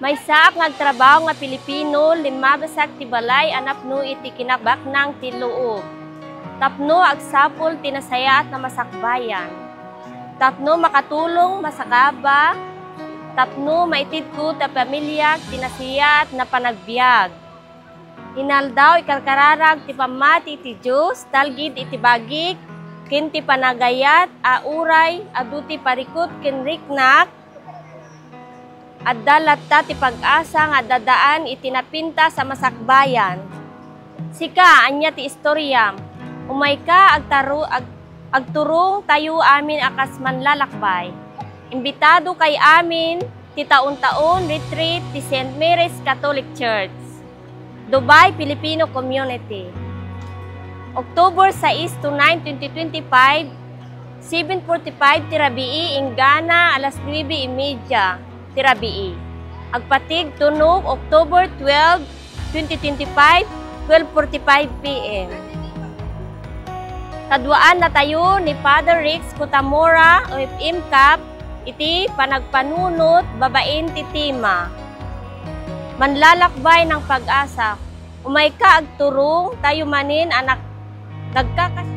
May saak nagtrabaho nga Pilipino, limabasak ti balay anapno iti kinabak ng tiluog. Tapno agsapol tinasayat na masakbayan. Tapno makatulong masakaba. Tapno maitid ko ta pamilya tinasiyat na panagbiag. Hinaldaw ikarkararag ti pamati ti Diyos, talgid iti bagik, kinti panagayat, auray, aduti parikot kinriknak, at dalatta ti pag-asa nga dadaan itinapinta sa masakbayan. Sika, anya ti istoryam, umay ka agturong tayo amin akas manlalakbay. Imbitado kay amin ti taon-taon retreat ti St. Mary's Catholic Church, Dubai Filipino Community. October 6 to 9, 2025, 7:45 ti Rabii, Ingana, alas 9:30 ti Rabii. Agpatig tunog October 12, 2025, 12:45 p.m. Kadwaan na tayo ni Father Rix Kutamora o IMCAP, iti panagpanunot babain ti Tima. Manlalakbay ng pag-asa, umay ka agturong tayo manin anak nagkakas